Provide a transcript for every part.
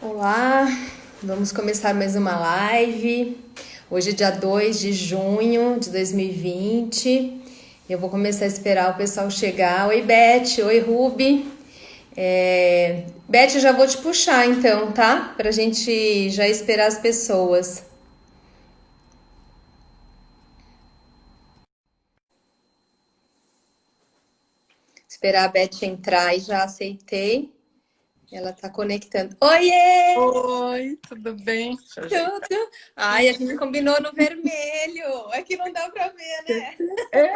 Olá, vamos começar mais uma live. Hoje é dia 2 de junho de 2020. Eu vou começar a esperar o pessoal chegar. Oi, Beth. Oi, Ruby. Beth, eu já vou te puxar então, tá? Pra gente já esperar as pessoas. Esperar a Beth entrar e já aceitei. Ela tá conectando. Oiê! Oi, tudo bem? Deixa eu ajeitar Tudo? Ai, a aqui. gente combinou no vermelho. É que não dá pra ver, né? É,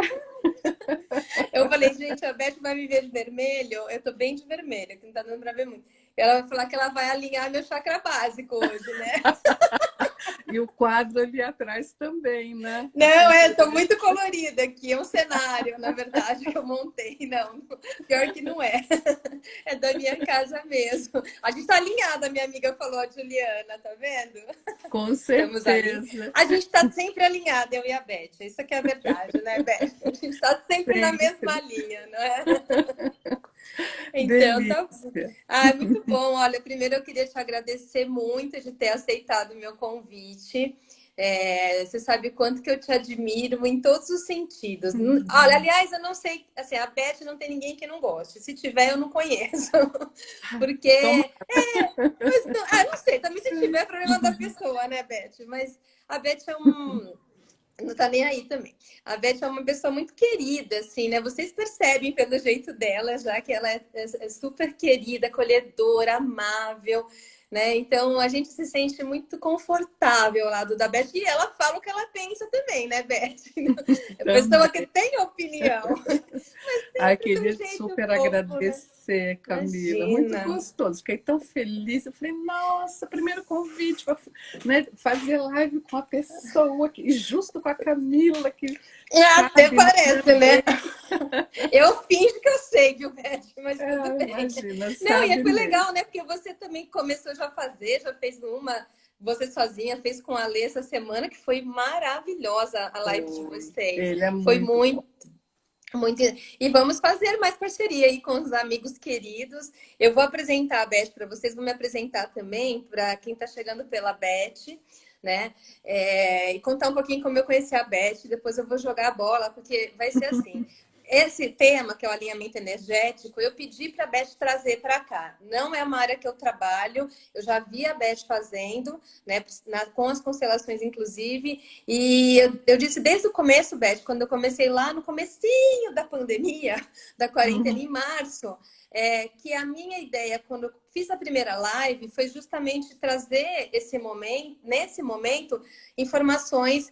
Eu falei, gente, a Beth vai me ver de vermelho. Eu tô bem de vermelho, que não tá dando pra ver muito. Ela vai falar que ela vai alinhar meu chakra básico hoje, né? e o quadro ali atrás também, né? Não, Aqui em tô cima. muito colorida aqui. É um cenário, na verdade, que eu montei. Não, pior que não é. É da minha casa mesmo. A gente tá alinhada, minha amiga falou, a Juliana, tá vendo? Com Estamos ali. certeza. A gente tá sempre alinhada, eu e a Beth. Isso aqui é a verdade, né, Beth? A gente tá sempre na mesma Sempre. linha, não é? Então, tá bom. Delícia. Ah, muito bom. Olha, primeiro eu queria te agradecer muito de ter aceitado o meu convite. Você sabe quanto que eu te admiro em todos os sentidos. Olha, aliás, eu não sei, assim, a Beth não tem ninguém que não goste. Se tiver, eu não conheço. Porque, Toma. mas não, não sei, também se tiver é problema da pessoa, né, Beth? Mas a Beth é não tá nem aí também. A Beth é uma pessoa muito querida, assim, né? Vocês percebem pelo jeito dela, já que ela é super querida, acolhedora, amável, né? Então a gente se sente muito confortável ao lado da Beth e ela fala o que ela pensa também, né, Beth? É pessoa que Também. tem opinião, mas Ai, sempre de um queria jeito super fofo, né? agradecer, Camila. Muito Imagina. gostoso. Fiquei tão feliz. Eu falei, nossa, primeiro convite para, né, fazer live com a pessoa que, justo com a Camila, que Até sabe, né, parece, né? também. Eu finjo que eu sei, viu, Beth? Mas tudo Ah, bem. imagina, Não, e sabe foi mesmo. legal, né? Porque você também começou já a fazer, já fez uma, você sozinha, fez com a Lê essa semana, que foi maravilhosa a live de Foi. vocês. Ele é Foi muito bom. muito, muito. E vamos fazer mais parceria aí com os amigos queridos. Eu vou apresentar a Beth para vocês, vou me apresentar também para quem está chegando pela Beth. Né? E contar um pouquinho como eu conheci a Beth, depois eu vou jogar a bola, porque vai ser assim. Esse tema, que é o alinhamento energético, eu pedi para a Beth trazer para cá. Não é uma área que eu trabalho, eu já vi a Beth fazendo, né, com as constelações, inclusive, e eu disse desde o começo, Beth, quando eu comecei lá no comecinho da pandemia, da quarentena, Uhum. em março, que a minha ideia, quando eu fiz a primeira live, foi justamente trazer nesse momento, informações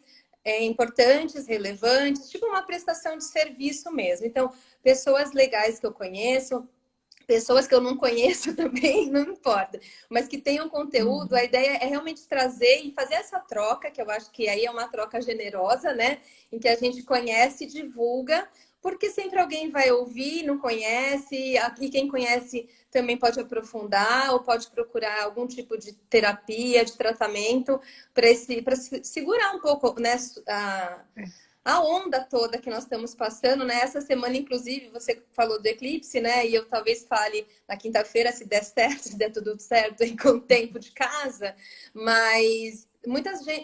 importantes, relevantes, tipo uma prestação de serviço mesmo. Então, pessoas legais que eu conheço, pessoas que eu não conheço também, não importa, mas que tenham conteúdo, a Uhum. ideia é realmente trazer e fazer essa troca, que eu acho que aí é uma troca generosa, né? Em que a gente conhece e divulga, porque sempre alguém vai ouvir, não conhece, e quem conhece também pode aprofundar ou pode procurar algum tipo de terapia, de tratamento para segurar um pouco, né, a onda toda que nós estamos passando, né? Essa semana, inclusive, você falou do eclipse, né? E eu talvez fale na quinta-feira, se der certo, se der tudo certo aí com o tempo de casa, mas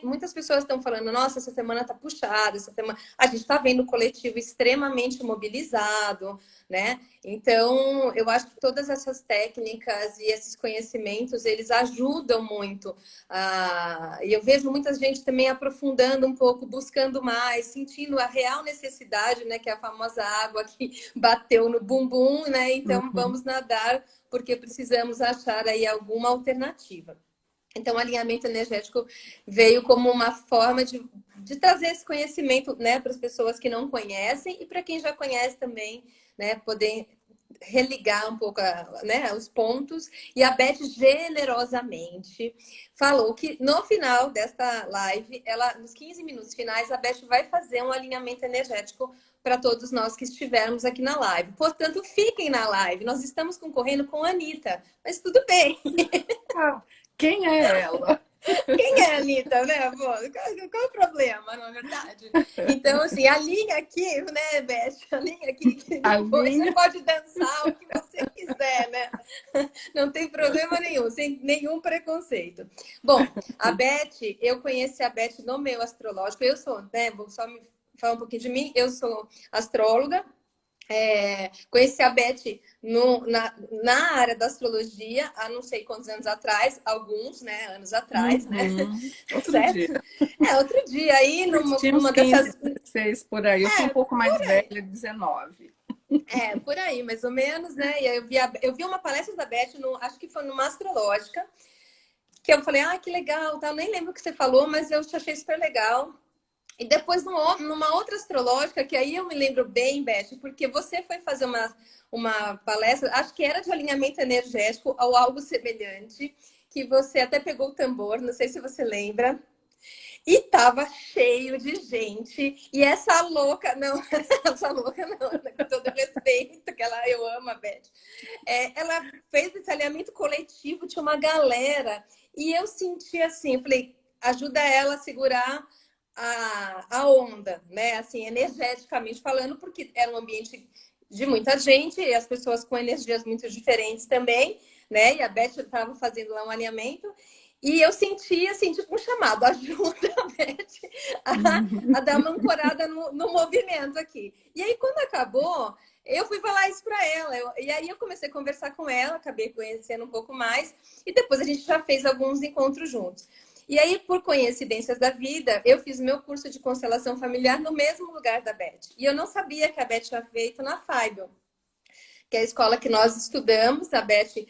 muitas pessoas estão falando, nossa, essa semana tá puxada, essa semana. A gente está vendo o coletivo extremamente mobilizado, né? Então, eu acho que todas essas técnicas e esses conhecimentos, eles ajudam muito e eu vejo muita gente também aprofundando um pouco, buscando mais, sentindo a real necessidade, né? Que é a famosa água que bateu no bumbum, né? Então Uhum. vamos nadar porque precisamos achar aí alguma alternativa. Então, o alinhamento energético veio como uma forma de trazer esse conhecimento, né, para as pessoas que não conhecem e para quem já conhece também, né, poder religar um pouco, né, os pontos. E a Beth generosamente falou que no final desta live, ela, nos 15 minutos finais, a Beth vai fazer um alinhamento energético para todos nós que estivermos aqui na live. Portanto, fiquem na live. Nós estamos concorrendo com a Anitta, mas tudo bem. Ah, quem é ela? Quem é a Anitta, né? Pô, qual é o problema, não é verdade? Então, assim, a linha aqui, né, Beth? A linha aqui, que A depois você minha. pode dançar o que você quiser, né? Não tem problema nenhum, sem nenhum preconceito. Bom, a Beth, eu conheci a Beth no meu astrológico. Eu sou, né? Vou só me falar um pouquinho de mim. Eu sou astróloga. Conheci a Beth na área da astrologia há não sei quantos anos atrás, alguns, né, anos atrás, né? Outro dia. Certo? Outro dia aí, Tinha uns numa 15, dessas. 16 por aí. Eu sou um pouco mais velha, 19. Por aí, mais ou menos, né? E aí eu vi uma palestra da Beth, acho que foi numa astrológica, que eu falei, que legal, tá? Eu nem lembro o que você falou, mas eu achei super legal. E depois, numa outra astrológica, que aí eu me lembro bem, Beth, porque você foi fazer uma palestra, acho que era de alinhamento energético ou algo semelhante, que você até pegou o tambor, não sei se você lembra. E tava cheio de gente. E essa louca, não, essa louca não, com todo respeito, que eu amo a Beth. Ela fez esse alinhamento coletivo, tinha uma galera. E eu senti assim, falei, ajuda ela a segurar a onda, né? Assim, energeticamente falando, porque era um ambiente de muita gente e as pessoas com energias muito diferentes também, né? E a Beth estava fazendo lá um alinhamento. E eu senti, assim, tipo um chamado, ajuda a Beth a dar uma ancorada no movimento aqui. E aí, quando acabou, eu fui falar isso para ela. E aí eu comecei a conversar com ela, acabei conhecendo um pouco mais. E depois a gente já fez alguns encontros juntos. E aí, por coincidências da vida, eu fiz meu curso de constelação familiar no mesmo lugar da Beth. E eu não sabia que a Beth tinha feito na FAIBO, que é a escola que nós estudamos. A Beth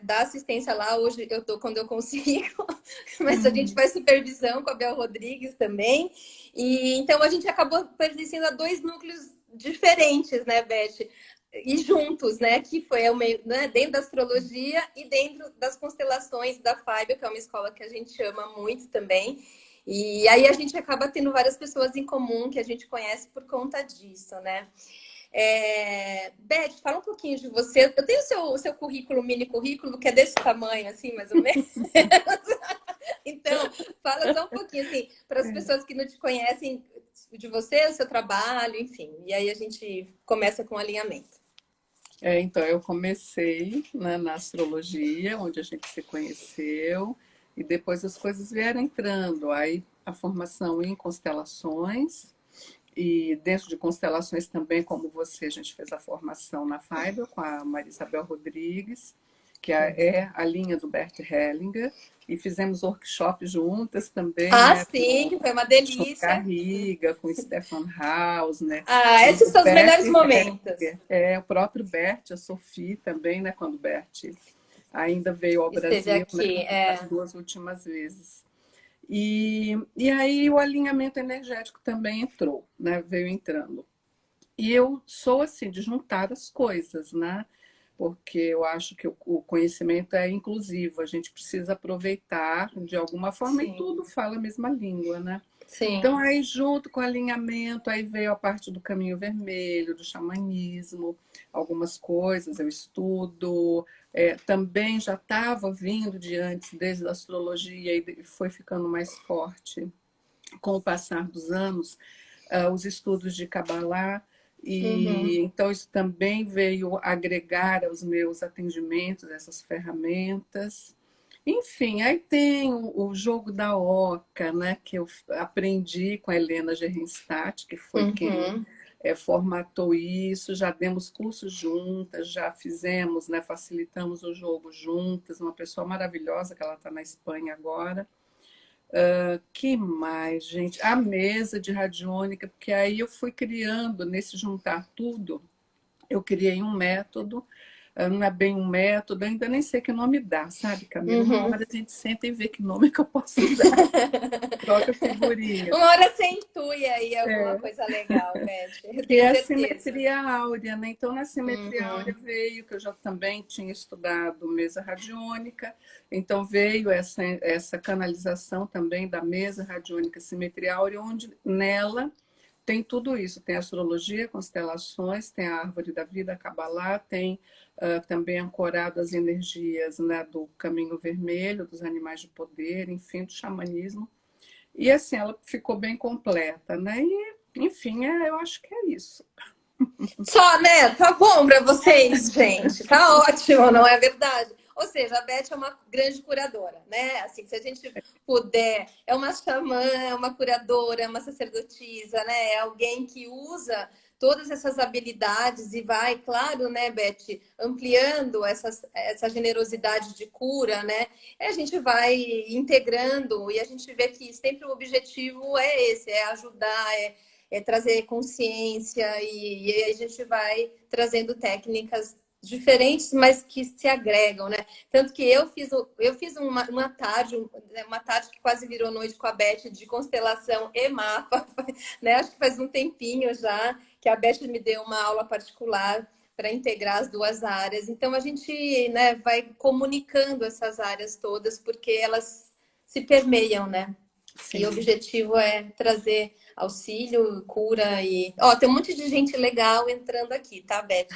dá assistência lá, hoje eu tô quando eu consigo, mas a gente faz supervisão com a Bel Rodrigues também. E então a gente acabou pertencendo a dois núcleos diferentes, né, Beth? E juntos, né? Que foi o meio, né, dentro da astrologia e dentro das constelações da FAIBO, que é uma escola que a gente ama muito também. E aí a gente acaba tendo várias pessoas em comum que a gente conhece por conta disso, né? Beth, fala um pouquinho de você. Eu tenho o seu currículo, mini currículo, que é desse tamanho, assim, mais ou menos. Então, fala só um pouquinho, assim, para as pessoas que não te conhecem, de você, o seu trabalho, enfim. E aí a gente começa com o alinhamento. Então, eu comecei, né, na astrologia, onde a gente se conheceu, e depois as coisas vieram entrando. Aí a formação em constelações, e dentro de constelações também, como você, a gente fez a formação na FAIBA com a Maria Isabel Rodrigues, que é a linha do Bert Hellinger, e fizemos workshops juntas também, né, Sim, com que foi uma Sean delícia. Garriga, com Stefan Haus, né? E Esses o são os Bert melhores momentos. O próprio Bert, a Sophie também, né? Quando o Bert ainda veio ao Esteve Brasil, né? aqui. As duas últimas vezes. E aí o alinhamento energético também entrou, né? Veio entrando. E eu sou assim, de juntar as coisas, né? Porque eu acho que o conhecimento é inclusivo, a gente precisa aproveitar de alguma forma e Sim, tudo fala a mesma língua, né? sim. Então, aí, junto com o alinhamento, aí veio a parte do caminho vermelho, do xamanismo, algumas coisas eu estudo. Também já estava vindo de antes, desde a astrologia, e foi ficando mais forte com o passar dos anos, os estudos de Kabbalah. E Uhum. então isso também veio agregar aos meus atendimentos essas ferramentas. Enfim, aí tem o jogo da oca, né, que eu aprendi com a Helena Gerrenstadt, que foi quem Uhum. formatou isso. Já demos cursos juntas, já fizemos, né, facilitamos o jogo juntas. Uma pessoa maravilhosa, que ela está na Espanha agora. Que mais, gente? A mesa de radiônica, porque aí eu fui criando, nesse juntar tudo, eu criei um método. Não é bem um método, ainda nem sei que nome dá, sabe, Camila? Uma Uhum. hora a gente senta e vê que nome que eu posso dar. Troca figurinha. Uma hora você intui aí alguma coisa legal, Beth. Eu Que tenho é a certeza. simetria áurea, né? Então, na simetria áurea Uhum. veio, que eu já também tinha estudado mesa radiônica, então veio essa canalização também da mesa radiônica simetria áurea, onde nela tem tudo isso, tem astrologia, constelações, tem a árvore da vida, a Kabbalah, tem também ancorado as energias, né, do caminho vermelho, dos animais de poder, enfim, do xamanismo. E assim, ela ficou bem completa, né? E, enfim, eu acho que é isso. Só, né? Tá bom para vocês, gente. Tá ótimo, não é verdade? Ou seja, a Beth é uma grande curadora, né? Assim, se a gente puder, é uma xamã, é uma curadora, é uma sacerdotisa, né? É alguém que usa todas essas habilidades e vai, claro, né, Beth, ampliando essa generosidade de cura, né? E a gente vai integrando e a gente vê que sempre o objetivo é esse, é ajudar, é trazer consciência e aí a gente vai trazendo técnicas diferentes, mas que se agregam, né? Tanto que eu fiz uma tarde que quase virou noite com a Beth de constelação e mapa, né? Acho que faz um tempinho já que a Beth me deu uma aula particular para integrar as duas áreas. Então a gente, né, vai comunicando essas áreas todas porque elas se permeiam, né? E o Sim. objetivo é trazer auxílio, cura e. Ó, tem um monte de gente legal entrando aqui, tá, Beth?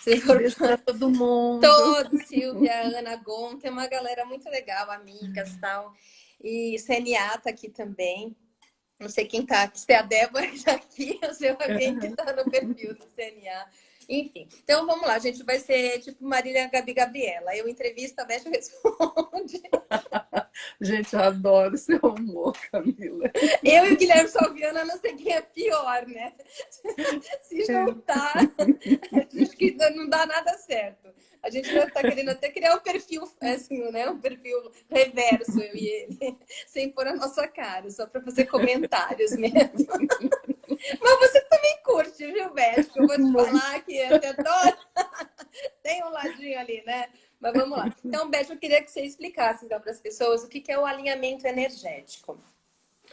Se for Beijo para todo mundo. todo, Silvia, Ana Gon, tem uma galera muito legal, amigas e tal. E o CNA tá aqui também. Não sei quem tá, se é a Débora que tá aqui, ou se é alguém que tá no perfil do CNA. Enfim, então vamos lá, a gente vai ser tipo Marília Gabi Gabriela. Eu entrevisto, a Beth responde. Gente, eu adoro seu humor, Camila. Eu e o Guilherme Salviano, não sei quem é pior, né? Se juntar, acho que não dá nada certo. A gente vai estar querendo até criar um perfil, assim, né? Um perfil reverso, eu e ele, sem pôr a nossa cara, só para fazer comentários mesmo. Mas você também curte, viu, Beth? Eu vou te Muito. falar que você adora. Tem um ladinho ali, né? Mas vamos lá. Então, Beth, eu queria que você explicasse então, para as pessoas o que é o alinhamento energético.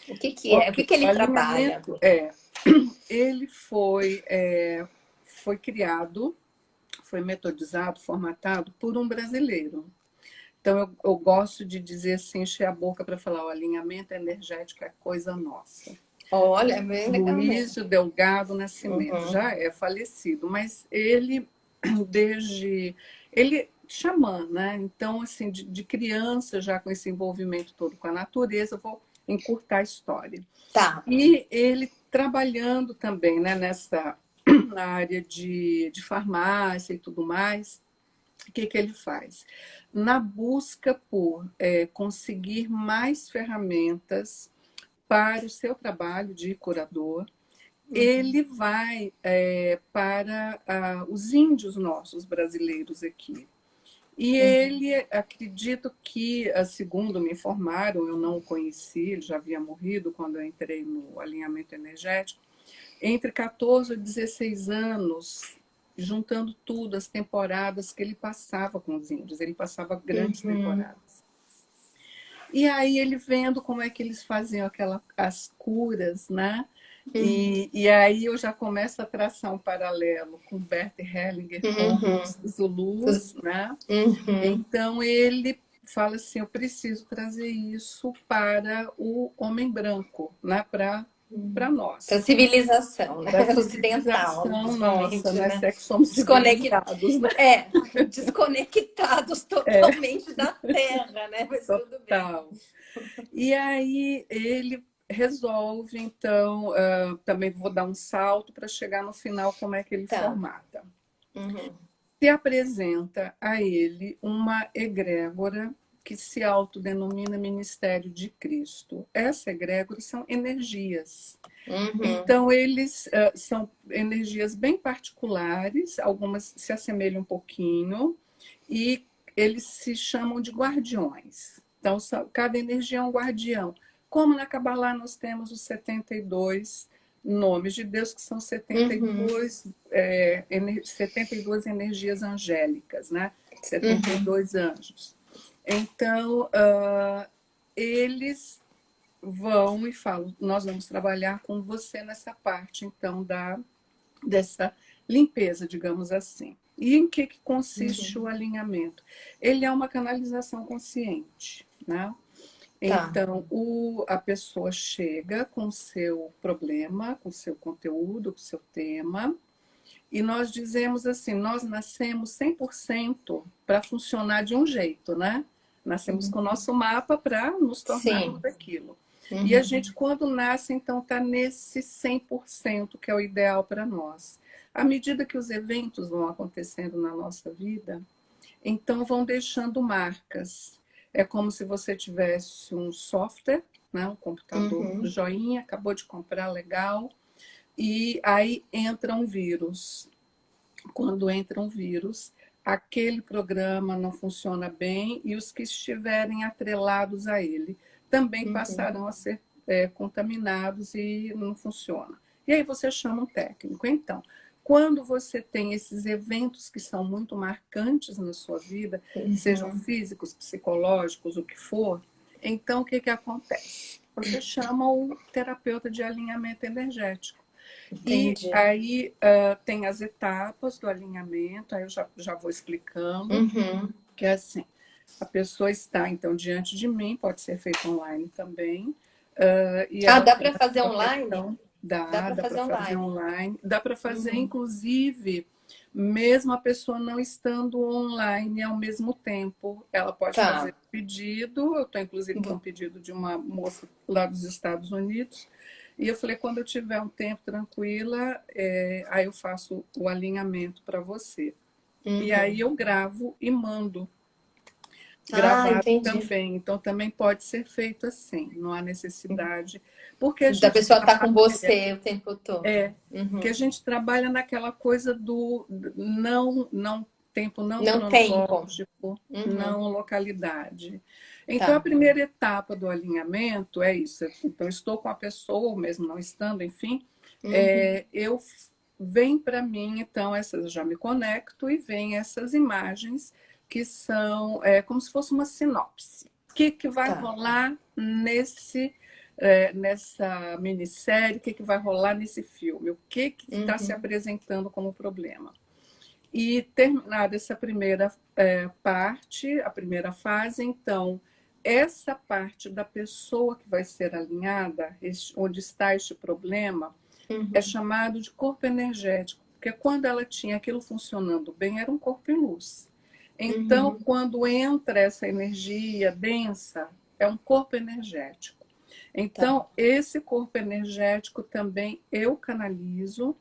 O que que é? O que Ok, que o ele trabalha? alinhamento ele foi criado, foi metodizado, formatado por um brasileiro. Então, eu gosto de dizer assim, encher a boca para falar, o alinhamento energético é coisa nossa. Olha, é bem legal mesmo. Luísio Delgado Nascimento, Uhum. já é falecido, mas ele, ele xamã, né? Então, assim, de criança, já com esse envolvimento todo com a natureza, eu vou encurtar a história. Tá. E ele trabalhando também, né, na área de farmácia e tudo mais, o que, que ele faz? Na busca por conseguir mais ferramentas para o seu trabalho de curador, Uhum. ele vai para os índios nossos brasileiros aqui. E Uhum. ele, acredito que, segundo me informaram, eu não o conheci, ele já havia morrido quando eu entrei no alinhamento energético, entre 14 e 16 anos, juntando tudo, as temporadas que ele passava com os índios, ele passava grandes Uhum. temporadas. E aí ele vendo como é que eles faziam as curas, né? Uhum. E aí eu já começo a traçar um paralelo com Bert Hellinger, com Uhum. os Zulus, né? Uhum. Então ele fala assim, eu preciso trazer isso para o homem branco, né? Para Para nós, civilização, né? para a Ocidental, civilização nossa, principalmente, né? né? Se é que somos Desconect... civilizados, né? Desconectados totalmente da Terra, né? Mas tudo bem. Total. E aí ele resolve, então, também vou dar um salto para chegar no final, como é que ele Tá. formata. Uhum. Se apresenta a ele uma egrégora que se autodenomina Ministério de Cristo. Essa egrégora são energias. Uhum. Então, eles são energias bem particulares, algumas se assemelham um pouquinho, e eles se chamam de guardiões. Então, cada energia é um guardião. Como na Kabbalah nós temos os 72 nomes de Deus, que são Uhum. 72 energias angélicas, né? Uhum. 72 anjos. Então, eles vão e falam, nós vamos trabalhar com você nessa parte, então, dessa limpeza, digamos assim. E em que consiste o Uhum. alinhamento? Ele é uma canalização consciente, né? Tá. Então, a pessoa chega com o seu problema, com o seu conteúdo, com o seu tema, e nós dizemos assim, nós nascemos 100% para funcionar de um jeito, né? Nascemos com o Uhum. nosso mapa para nos tornarmos Sim. aquilo. E a Uhum. gente, quando nasce, então, está nesse 100% que é o ideal para nós. à medida que os eventos vão acontecendo na nossa vida, então vão deixando marcas. É como se você tivesse um software, né, um computador Uhum. joinha, acabou de comprar, legal, e aí entra um vírus. Quando entra um vírus, aquele programa não funciona bem e os que estiverem atrelados a ele também Uhum. passarão a ser contaminados e não funciona. E aí você chama um técnico. Então, quando você tem esses eventos que são muito marcantes na sua vida, sejam Uhum. físicos, psicológicos, o que for, então o que, que acontece? Você chama o terapeuta de alinhamento energético. E Entendi. aí tem as etapas do alinhamento, aí eu já vou explicando, Uhum. que é assim, a pessoa está então diante de mim, pode ser feito online também, e Ah, ela dá tem para a fazer sua online? questão, Dá dá, para dá para fazer fazer online. online, dá para fazer Uhum. inclusive, mesmo a pessoa não estando online ao mesmo tempo, ela pode fazer Tá. pedido, eu estou inclusive com um Bo- pedido de uma moça lá dos Estados Unidos, e eu falei, quando eu tiver um tempo tranquila, aí eu faço o alinhamento para você. E aí Uhum. eu gravo e mando Ah, gravado entendi. também. Então também pode ser feito assim, não há necessidade, porque a Da gente pessoa tá com trabalha, você o tempo todo. que Uhum. a gente trabalha naquela coisa do não tempo não Não tempo. cronológico, Uhum. não localidade. Então a Tá. primeira etapa do alinhamento é isso. Então estou com a pessoa, mesmo não estando, enfim, Uhum. eu vem para mim então essas já me conecto e vem essas imagens que são como se fosse uma sinopse. O que, que vai Tá. rolar nessa minissérie, o que, que vai rolar nesse filme, o que está se Uhum. apresentando como problema. E terminada essa primeira parte, a primeira fase, então, essa parte da pessoa que vai ser alinhada, onde está este problema, é Uhum. chamado de corpo energético, porque quando ela tinha aquilo funcionando bem, era um corpo em luz. Então, Uhum. quando entra essa energia densa, é um corpo energético. Tá. Então, esse corpo energético também eu canalizo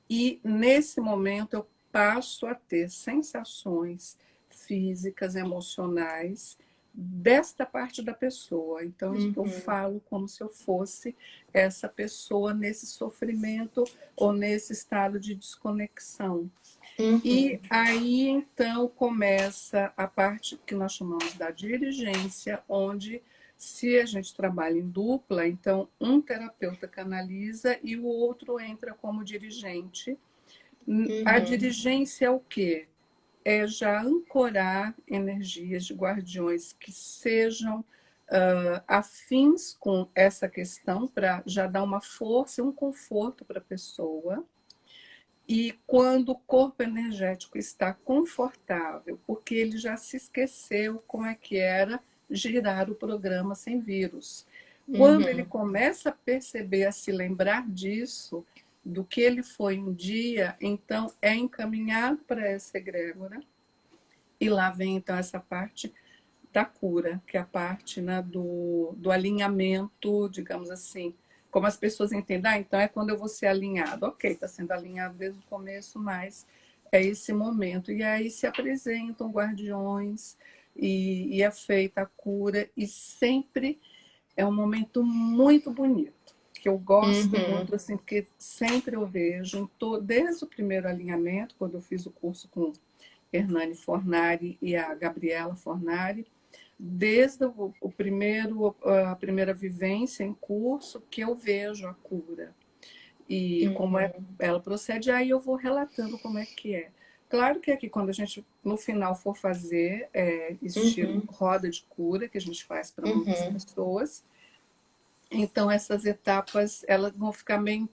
e, nesse momento, eu passo a ter sensações físicas, emocionais, desta parte da pessoa. Então, eu Uhum. falo como se eu fosse essa pessoa nesse sofrimento ou nesse estado de desconexão. Uhum. E aí, então, começa a parte que nós chamamos da dirigência, onde, se a gente trabalha em dupla, então um terapeuta canaliza e o outro entra como dirigente. A Uhum. dirigência é o quê? É já ancorar energias de guardiões que sejam afins com essa questão, para já dar uma força e um conforto para a pessoa. E quando o corpo energético está confortável, porque ele já se esqueceu como é que era girar o programa sem vírus. Quando ele Uhum. começa a perceber, a se lembrar disso, do que ele foi um dia, então é encaminhado para essa egrégora. E lá vem então essa parte da cura, que é a parte, né, do alinhamento, digamos assim, como as pessoas entendem, então é quando eu vou ser alinhado. Ok, está sendo alinhado desde o começo, mas é esse momento. E aí se apresentam guardiões e é feita a cura, e sempre é um momento muito bonito, que eu gosto Uhum. muito, assim, porque sempre eu vejo, desde o primeiro alinhamento, quando eu fiz o curso com Hernani Fornari e a Gabriela Fornari, desde a primeira vivência em curso, que eu vejo a cura e como Uhum. ela procede, aí eu vou relatando como é que é. Claro que aqui, quando a gente, no final, for fazer estilo Uhum. roda de cura, que a gente faz para muitas Uhum. pessoas, então essas etapas elas vão ficar meio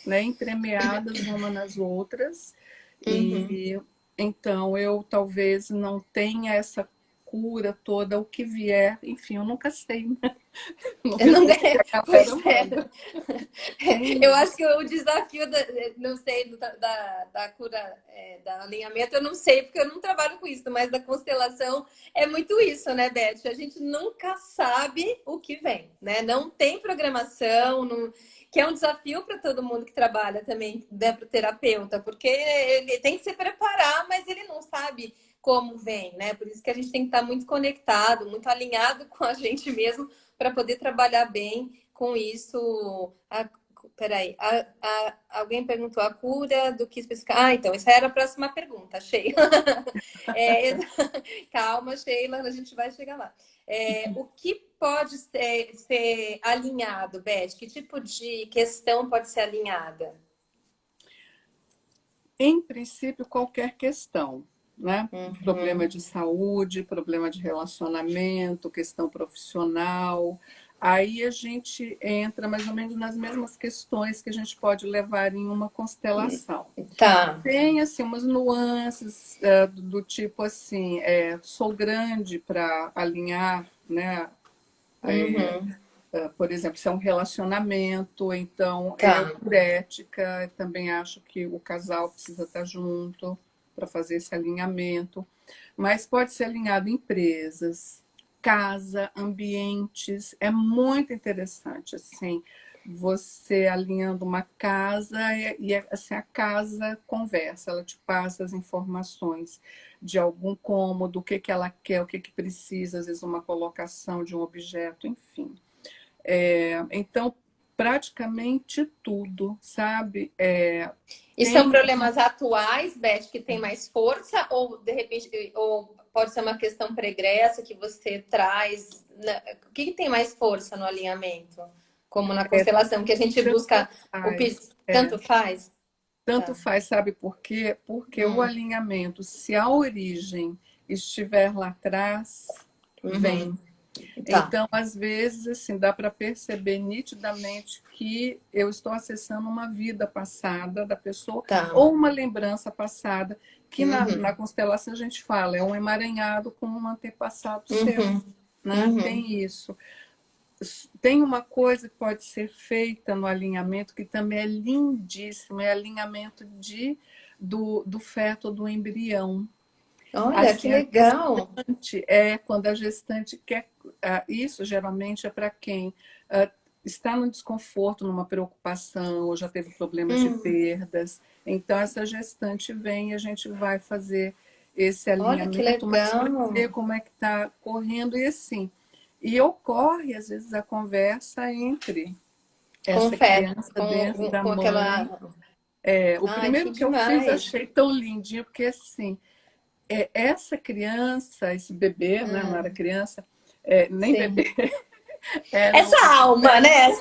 né, entremeadas uma nas outras, Uhum. e então eu talvez não tenha essa cura toda, o que vier, enfim, eu nunca sei, né? Eu Nunca não sei o que ganhei. a Pois galera é. manda. Tem Eu acho isso. que o desafio, não sei, da cura, da alinhamento, eu não sei, porque eu não trabalho com isso, mas da constelação é muito isso, né, Beth? A gente nunca sabe o que vem, né? Não tem programação, que é um desafio para todo mundo que trabalha também, né, para o terapeuta, porque ele tem que se preparar, mas ele não sabe como vem, né? Por isso que a gente tem que estar muito conectado, muito alinhado com a gente mesmo, para poder trabalhar bem com isso. Peraí, alguém perguntou a cura do que especificar. Ah, então, essa era a próxima pergunta, achei. É, calma, Sheila, a gente vai chegar lá. O que pode ser alinhado, Beth? Que tipo de questão pode ser alinhada? Em princípio, qualquer questão, né? Problema Uhum. de saúde, problema de relacionamento, questão profissional. Aí a gente entra mais ou menos nas mesmas questões que a gente pode levar em uma constelação. Tá. Tem assim umas nuances do tipo assim, sou grande para alinhar, né? Uhum. Por exemplo, se é um relacionamento, então eu, Tá. por ética, também acho que o casal precisa estar junto para fazer esse alinhamento. Mas pode ser alinhado em empresas, casa, ambientes. É muito interessante, assim, você alinhando uma casa assim, a casa conversa, ela te passa as informações de algum cômodo, o que, que ela quer, o que, que precisa, às vezes uma colocação de um objeto, enfim. Então, praticamente tudo, sabe? E são Tem problemas atuais, Beth, que tem mais força, ou de repente, ou pode ser uma questão pregressa que você traz? O que tem mais força no alinhamento? Como na constelação, que a gente tanto busca faz, tanto faz? tanto Tá. faz, sabe por quê? Porque o Hum. alinhamento, se a origem estiver lá atrás, Uhum. vem. Tá. Então, às vezes, assim, dá para perceber nitidamente que eu estou acessando uma vida passada da pessoa Tá. ou uma lembrança passada, que na Uhum. constelação a gente fala, é um emaranhado com um antepassado seu, Uhum. né? Uhum. Tem isso. Tem uma coisa que pode ser feita no alinhamento que também é lindíssimo, é alinhamento do feto do embrião. Olha, que Assim, a legal. gestante é quando a gestante quer. Isso geralmente é para quem está no desconforto, numa preocupação, ou já teve problemas de Hum. perdas. Então, essa gestante vem e a gente vai fazer esse Olha, que alinhamento, mas para ver legal. como é que está correndo e assim. E ocorre, às vezes, a conversa entre essa Confere criança dentro da com mãe. aquela. O Ai, que primeiro que eu fiz, demais. achei tão lindinho, porque assim, essa criança, esse bebê, né, não era Hum. criança, nem Sim. bebê, era Essa alma, né?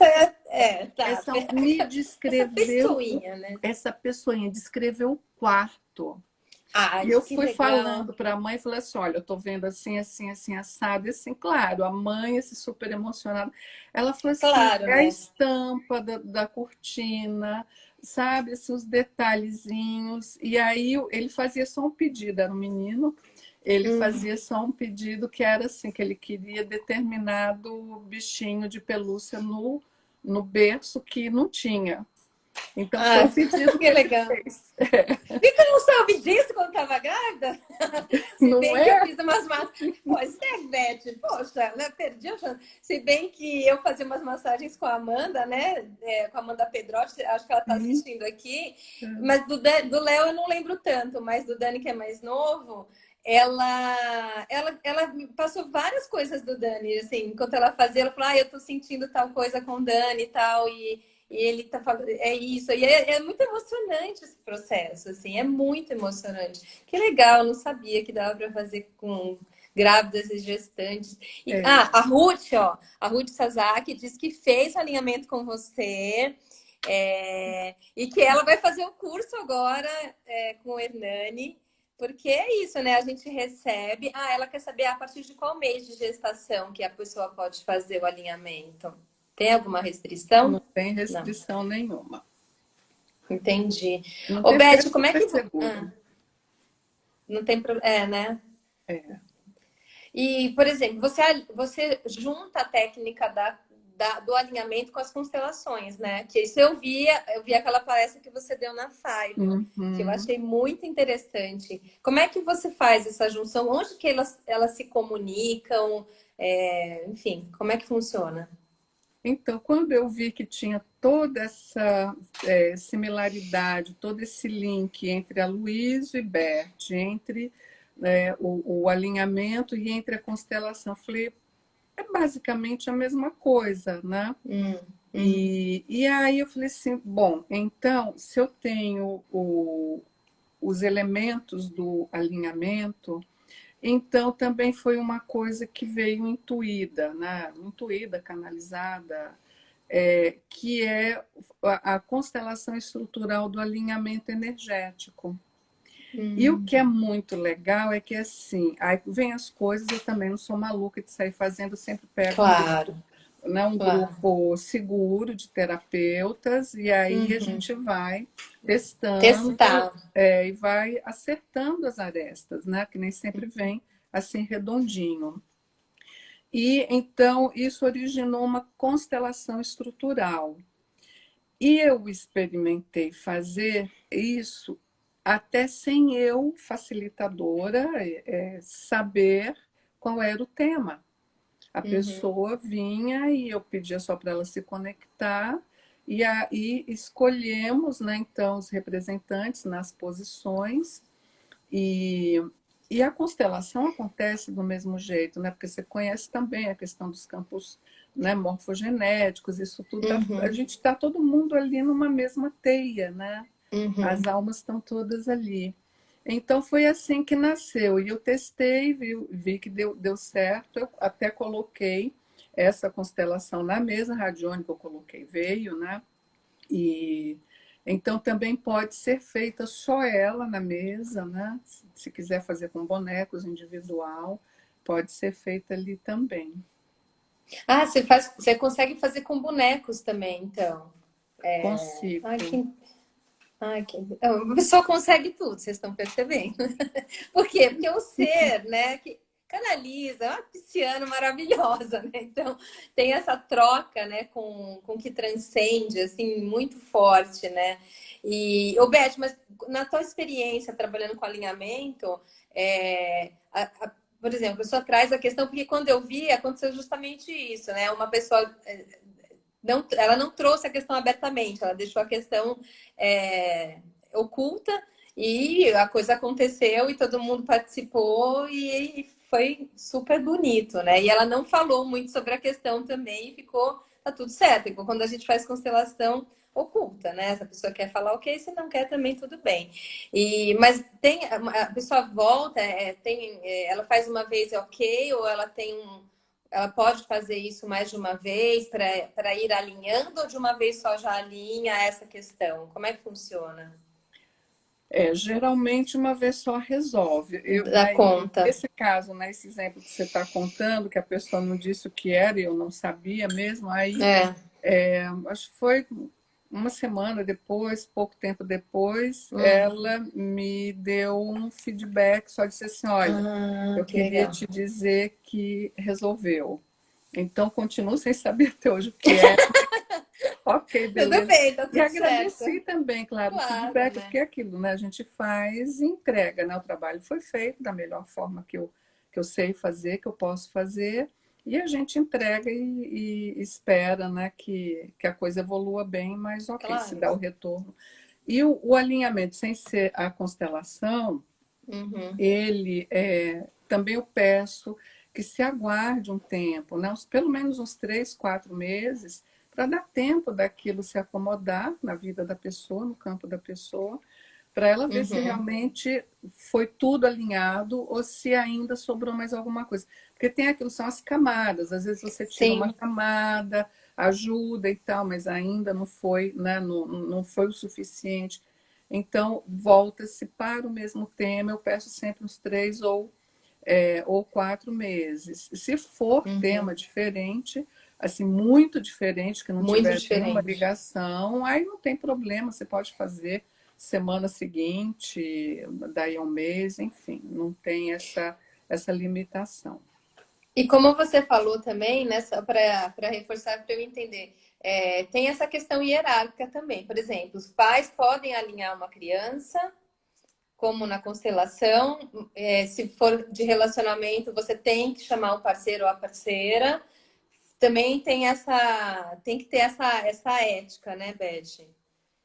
Tá. essa me Essa descreveu, pessoinha, né? essa pessoinha descreveu o quarto. Ai, E eu que fui legal. falando para a mãe, falei assim, olha, eu estou vendo assim, assim, assim, assado. E assim, claro, a mãe, assim, super emocionada. Ela falou assim, Claro, é a né? estampa da cortina, sabe, assim, os detalhezinhos. E aí ele fazia só um pedido, era um menino, ele Hum. fazia só um pedido que era assim, que ele queria determinado bichinho de pelúcia no berço que não tinha. Então foi Ah, o pedido que que ele legal. fez. Vitor não soube disso quando estava grávida? Se Não bem que eu é? fiz umas massagens. Pois é, Beth, poxa, né? Perdi a chance. Se bem que eu fazia umas massagens com a Amanda, né? Com a Amanda Pedrotti, acho que ela está Sim. assistindo aqui. Mas do Léo eu não lembro tanto, mas do Dani, que é mais novo, ela me passou várias coisas do Dani, assim, enquanto ela fazia, ela falou, eu tô sentindo tal coisa com o Dani e tal, e ele tá falando, é isso. E é muito emocionante esse processo, assim, é muito emocionante. Que legal, eu não sabia que dava para fazer com grávidas e gestantes. É. A Ruth, ó, a Ruth Sasaki diz que fez o alinhamento com você. E que ela vai fazer o curso agora com o Hernani, porque é isso, né? A gente recebe. Ela quer saber a partir de qual mês de gestação que a pessoa pode fazer o alinhamento. Tem alguma restrição? Não tem Não, restrição nenhuma. entendi. No Ô, terceiro Beth, é como é super que. seguro. Não tem problema. É, né? É. E, por exemplo, você junta a técnica do alinhamento com as constelações, né? Que isso eu vi aquela palestra que você deu na Five, que eu Uhum. achei muito interessante. Como é que você faz essa junção? Onde que elas se comunicam? Enfim, como é que funciona? Então, quando eu vi que tinha toda essa similaridade, todo esse link entre a Luísa e Bert, entre o alinhamento e entre a constelação, falei, é basicamente a mesma coisa, né? Hum, uhum, E aí eu falei assim, bom, então, se eu tenho os elementos do alinhamento, então também foi uma coisa que veio intuída, né? Intuída, canalizada, que é a constelação estrutural do alinhamento energético. E o que é hum. muito legal é que assim, aí vem as coisas, eu também não sou maluca de sair fazendo, eu sempre pego um grupo, Claro, né, um claro. grupo seguro de terapeutas, e aí a Uhum. gente vai testando Testar. e vai acertando as arestas, né? Que nem sempre vem assim redondinho. E então isso originou uma constelação estrutural. E eu experimentei fazer isso até sem eu, facilitadora, saber qual era o tema. A Uhum. pessoa vinha e eu pedia só para ela se conectar, e aí escolhemos, né, então, os representantes nas posições, e, e a constelação acontece do mesmo jeito, né, porque você conhece também a questão dos campos, né, morfogenéticos, isso tudo, a Uhum. gente está todo mundo ali numa mesma teia, né? Uhum. As almas estão todas ali. Então foi assim que nasceu. E eu testei, vi que deu certo. Eu até coloquei essa constelação na mesa radiônica, eu coloquei, veio, né? E então também pode ser feita só ela na mesa, né? Se quiser fazer com bonecos individual, pode ser feita ali também. Ah, você consegue fazer com bonecos também, então. Ai, Consigo. a pessoa consegue tudo, vocês estão percebendo? Por quê? Porque o ser, né, que canaliza, é uma pisciana maravilhosa, né? Então, tem essa troca, né, com que transcende, assim, muito forte, né? E, ô Beth, mas na tua experiência trabalhando com alinhamento, por exemplo, a pessoa traz a questão, porque quando eu vi, aconteceu justamente isso, né? Uma pessoa ela não trouxe a questão abertamente, ela deixou a questão oculta e a coisa aconteceu e todo mundo participou e foi super bonito, né? E ela não falou muito sobre a questão também e ficou, tá tudo certo. Igual quando a gente faz constelação oculta, né? Se a pessoa quer falar ok, se não quer também tudo bem. Mas tem a pessoa volta, ela faz uma vez é ok ou ela tem ela pode fazer isso mais de uma vez para ir alinhando ou de uma vez só já alinha essa questão? Como é que funciona? Geralmente uma vez só resolve. Da conta. Nesse caso, nesse exemplo que você está contando, que a pessoa não disse o que era e eu não sabia mesmo, aí É. acho que foi uma semana depois, pouco tempo depois, Hum. ela me deu um feedback, só disse assim, olha, Ah, eu que queria legal. te dizer que resolveu. Então, continuo sem saber até hoje o que é. Ok, Tudo beleza. bem, tá E tudo certo. agradeci também, claro, o Claro, feedback, né? porque é aquilo, né? A gente faz e entrega, né? O trabalho foi feito da melhor forma que eu sei fazer, que eu posso fazer, e a gente entrega e espera, né, que a coisa evolua bem, mas ok, se Claro. dá o retorno. E o alinhamento, sem ser a constelação, Uhum. ele também eu peço que se aguarde um tempo, né? Pelo menos uns 3, 4 meses, para dar tempo daquilo se acomodar na vida da pessoa, no campo da pessoa, para ela ver se Uhum. realmente foi tudo alinhado ou se ainda sobrou mais alguma coisa. Porque tem aquilo, são as camadas, às vezes você tira uma Sim. camada, ajuda e tal, mas ainda não foi, né? Não foi o suficiente. Então, volta-se para o mesmo tema, eu peço sempre uns 3 ou 4 meses. Se for Uhum. tema diferente, assim, muito diferente, que não Muito tiver nenhuma diferente. ligação, aí não tem problema, você pode fazer semana seguinte, daí a um mês, enfim, não tem essa limitação. E como você falou também, né, só para reforçar, para eu entender, tem essa questão hierárquica também. Por exemplo, os pais podem alinhar uma criança, como na constelação, se for de relacionamento, você tem que chamar o parceiro ou a parceira. Também tem que ter essa ética, né, Beth?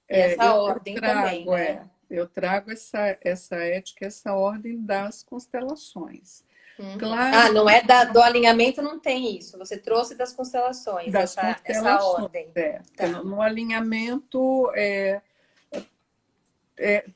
E essa Eu ordem também, trago, né? eu trago essa ética, essa ordem das constelações. Uhum. Ah, Claro não que é do alinhamento, não tem isso. Você trouxe das constelações, das essa constelações, ordem. porque Tá. no alinhamento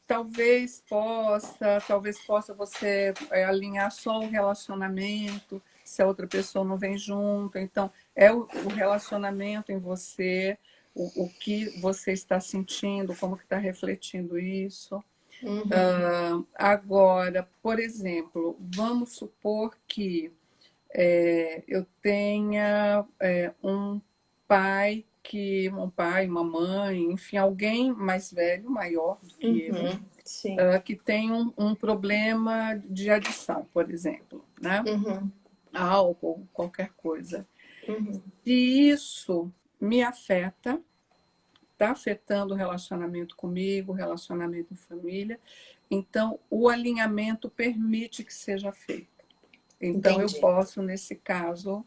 talvez possa você alinhar só o relacionamento, se a outra pessoa não vem junto. Então, é o relacionamento em você, o que você está sentindo, como que está refletindo isso. Uhum. Agora, por exemplo, vamos supor que eu tenha um pai, uma mãe, enfim, alguém mais velho, maior do que eu, Uhum. Sim. que tem um problema de adição, por exemplo, né? Uhum. Álcool, qualquer coisa. Uhum. Se isso me afeta, está afetando o relacionamento comigo, o relacionamento em família, então o alinhamento permite que seja feito. Então eu Entendi. posso, nesse caso,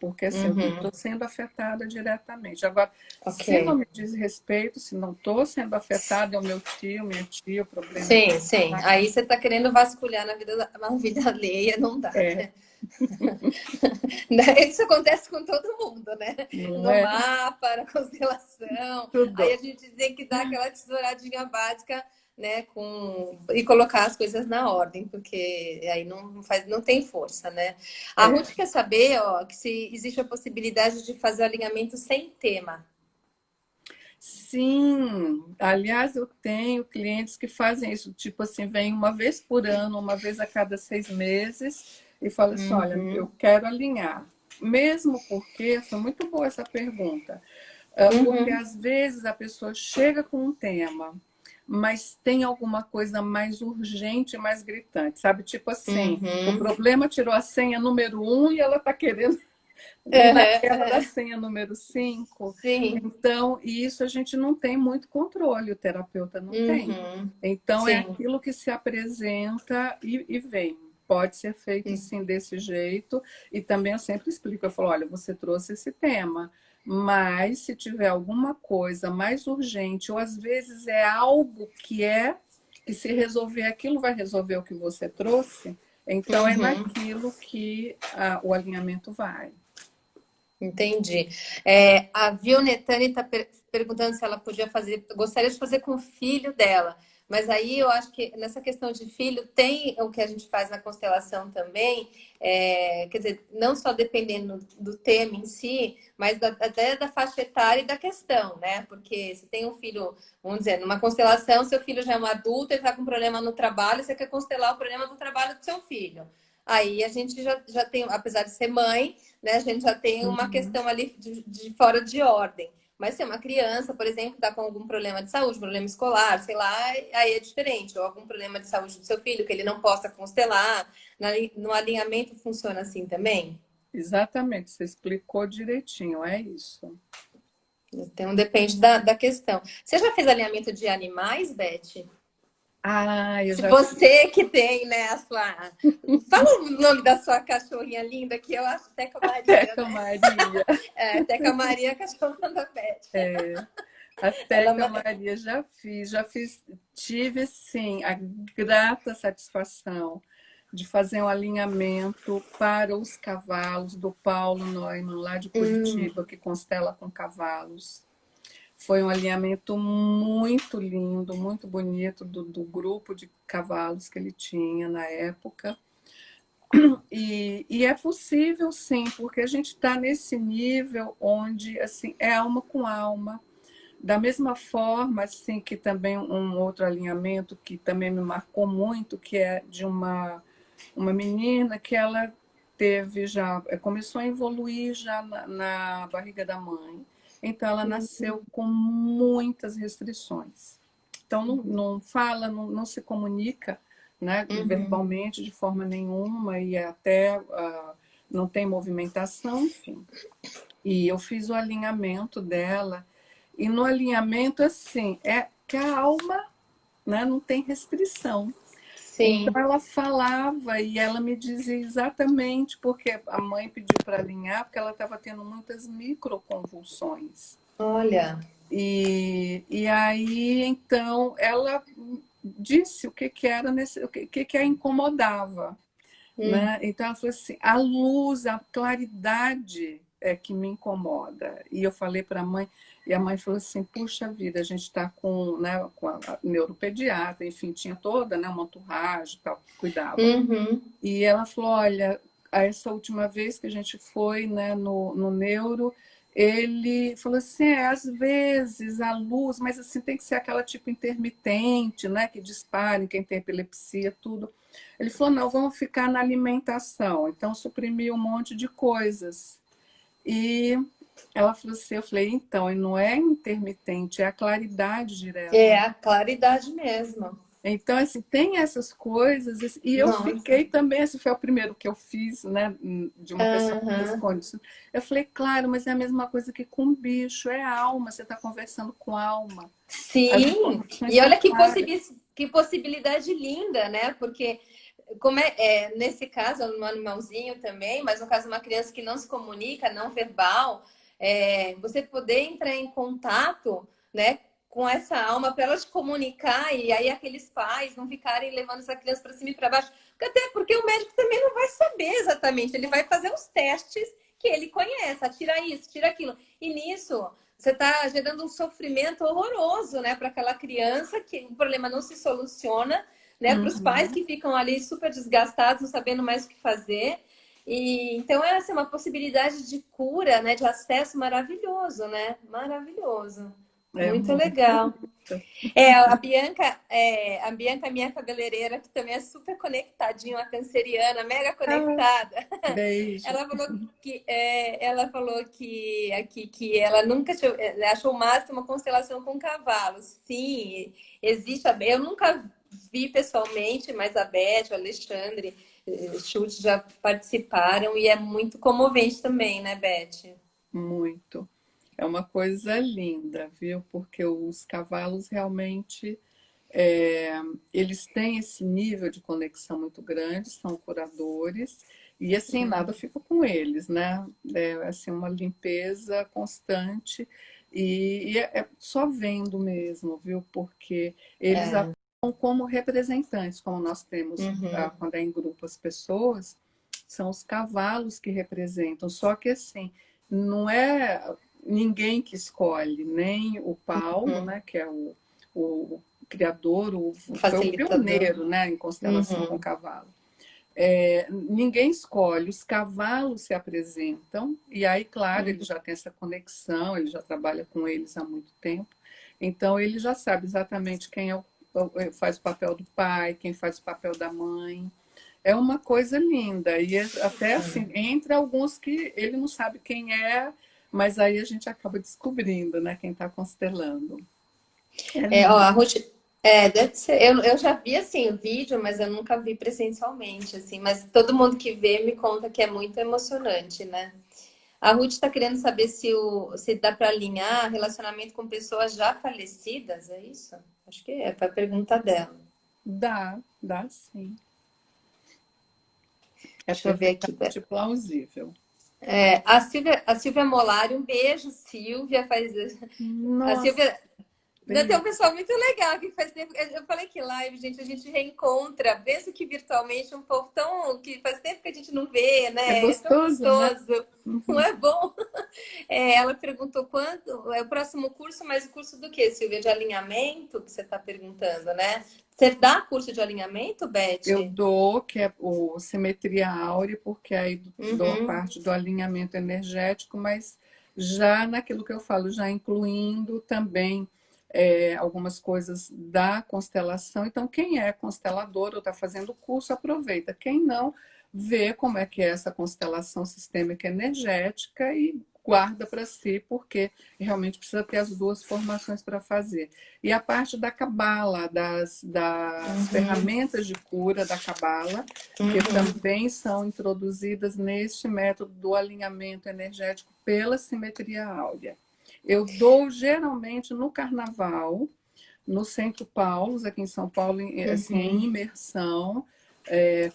porque assim, eu Uhum. estou sendo afetada diretamente. Agora, Ok. se não me diz respeito, se não estou sendo afetada, é o meu tio, minha tia, o problema é Sim, sim. Aí você está querendo vasculhar na vida alheia, não dá, é, né? Isso acontece com todo mundo, né? não No é mapa, na constelação. Aí a tudo. gente tem que dar aquela tesouradinha básica, né? E colocar as coisas na ordem, porque aí não tem força, né? A É. Ruth quer saber, ó, que se existe a possibilidade de fazer o alinhamento sem tema. Sim, aliás, eu tenho clientes que fazem isso, tipo assim, vem uma vez por ano, uma vez a cada 6 meses, e fala assim, olha, eu Uhum, quero alinhar. Mesmo porque, foi muito boa essa pergunta, porque uhum, às vezes a pessoa chega com um tema, mas tem alguma coisa mais urgente, mais gritante, sabe? Tipo assim, o uhum. problema tirou a senha número 1 e ela está querendo ir Uhum, naquela da uhum. senha número 5. Sim. Então, e isso a gente não tem muito controle, o terapeuta não tem. Uhum. Então, é Sim. aquilo que se apresenta e vem. Pode ser feito Hum. sim desse jeito. E também eu sempre explico, eu falo, olha, você trouxe esse tema, mas se tiver alguma coisa mais urgente, ou às vezes é algo que se resolver aquilo, vai resolver o que você trouxe, então é Uhum. naquilo que o alinhamento vai. Entendi. A Vionetane está perguntando se ela podia fazer, gostaria de fazer com o filho dela. Mas aí eu acho que nessa questão de filho tem o que a gente faz na constelação também, quer dizer, não só dependendo do tema em si, mas até da faixa etária e da questão, né? Porque se tem um filho, vamos dizer, numa constelação, seu filho já é um adulto, ele está com problema no trabalho, você quer constelar o problema do trabalho do seu filho. Aí a gente já tem, apesar de ser mãe, né? A gente já tem uma Uhum. questão ali de fora de ordem. Mas se é uma criança, por exemplo, está com algum problema de saúde, problema escolar, sei lá, aí é diferente. Ou algum problema de saúde do seu filho que ele não possa constelar. No alinhamento funciona assim também? Exatamente, você explicou direitinho, é isso. Então depende da questão. Você já fez alinhamento de animais, Beth? Ah, eu Se já fiz. você que tem, né, a sua. Fala o nome da sua cachorrinha linda, que eu acho Teca Maria, Teca né? Maria. Teca Maria, a cachorra da Beth. A Ela Teca Maria já fiz, tive sim a grata satisfação de fazer um alinhamento para os cavalos do Paulo Neumann, lá de Curitiba, que constela com cavalos. Foi um alinhamento muito lindo, muito bonito do grupo de cavalos que ele tinha na época. E é possível sim, porque a gente está nesse nível onde assim é alma com alma. Da mesma forma, assim, que também um outro alinhamento que também me marcou muito, que é de uma menina que ela teve já, começou a evoluir já na barriga da mãe. Então, ela nasceu com muitas restrições. Então, não fala, não se comunica, né, Uhum. verbalmente de forma nenhuma, e até não tem movimentação, enfim. E eu fiz o alinhamento dela. E no alinhamento, assim, é calma, né? Não tem restrição. Então Sim. ela falava e ela me dizia exatamente porque a mãe pediu para alinhar, porque ela estava tendo muitas microconvulsões. Olha. E aí, então, ela disse o que, que era o que a incomodava. Hum. Né? Então ela falou assim, a luz, a claridade é que me incomoda. E eu falei para a mãe, e a mãe falou assim, puxa vida, a gente está com, né, com a neuropediatra, enfim, tinha toda, né, uma entourage e tal, que cuidava. Uhum. E ela falou, olha, essa última vez que a gente foi, né, no neuro, ele falou assim, às vezes a luz, mas assim tem que ser aquela tipo intermitente, né, que dispara em quem tem epilepsia, tudo. Ele falou, não, vamos ficar na alimentação. Então suprimiu um monte de coisas. E ela falou assim, eu falei, então, e não é intermitente, é a claridade É direta. a claridade mesmo. Então, assim, tem essas coisas, e eu Nossa. fiquei também, esse foi o primeiro que eu fiz, né, de uma pessoa com essas Aham. condições. Eu falei, claro, mas é a mesma coisa que com bicho, é alma, você está conversando com alma. As Sim. informações E são olha claras. que possibilidade linda, né? Porque como nesse caso, é um animalzinho também, mas no caso de uma criança que não se comunica, não verbal, você poder entrar em contato, né, com essa alma para ela te comunicar e aí aqueles pais não ficarem levando essa criança para cima e para baixo, até porque o médico também não vai saber exatamente, ele vai fazer os testes que ele conhece, tira isso, tira aquilo. E nisso você está gerando um sofrimento horroroso, né, para aquela criança que o problema não se soluciona, né? Para os pais Uhum. que ficam ali super desgastados, não sabendo mais o que fazer. E então é assim, uma possibilidade de cura, né? De acesso maravilhoso, né? Maravilhoso. É Muito muito legal. linda. A Bianca, minha cabeleireira, que também é super conectadinha, uma canceriana, mega Ah, conectada. beijo. Ela falou que aqui que ela nunca achou o máximo uma constelação com cavalos. Sim, existe. Eu nunca vi pessoalmente, mas a Beth, o Alexandre, Schultz já participaram e é muito comovente também, né, Beth? Muito. É uma coisa linda, viu? Porque os cavalos realmente é, eles têm esse nível de conexão muito grande, são curadores, e assim, nada fica com eles, né? É assim, uma limpeza constante, e é só vendo mesmo, viu? Porque eles É. atuam como representantes, como nós temos Uhum. quando é em grupo as pessoas, são os cavalos que representam, só que assim, não é ninguém que escolhe, nem o Paulo, Uhum. né, que é o criador, foi o Facilitador. pioneiro, né, em constelação com Uhum. cavalo. Ninguém escolhe, os cavalos se apresentam, e aí, claro, ele Uhum. já tem essa conexão, ele já trabalha com eles há muito tempo, então ele já sabe exatamente quem faz o papel do pai, quem faz o papel da mãe. É uma coisa linda, e até assim, entre alguns que ele não sabe quem é, mas aí a gente acaba descobrindo, né, quem está constelando. É Ó, lindo. a Ruth, deve ser. Eu já vi assim o vídeo, mas eu nunca vi presencialmente, assim. Mas todo mundo que vê me conta que é muito emocionante, né? A Ruth está querendo saber se dá para alinhar relacionamento com pessoas já falecidas, é isso? Acho que foi a pergunta dela. Dá sim. É Deixa eu ver aqui. perfeitamente plausível. A Silvia Molari, um beijo, Silvia. A Nossa, Silvia Ainda tem um beijo. pessoal muito legal que faz tempo. Eu falei que live, gente, a gente reencontra, mesmo que virtualmente, um povo tão que faz tempo que a gente não vê, É né? É tão gostoso, né? gostoso, não é bom? Ela perguntou quando é o próximo curso, mas o curso do quê, Silvia? De alinhamento que você está perguntando, né? Você dá curso de alinhamento, Eu Beth? dou, que é o Simetria Áurea, porque aí dou a Uhum. parte do alinhamento energético, mas já naquilo que eu falo, já incluindo também algumas coisas da constelação. Então, quem é constelador ou está fazendo o curso, aproveita. Quem não, vê como é que é essa constelação sistêmica energética e guarda para si, porque realmente precisa ter as duas formações para fazer. E a parte da cabala, das ferramentas de cura da cabala, que também são introduzidas neste método do alinhamento energético pela simetria áurea. Eu dou geralmente no carnaval, no Centro Paulos, aqui em São Paulo, assim, em imersão.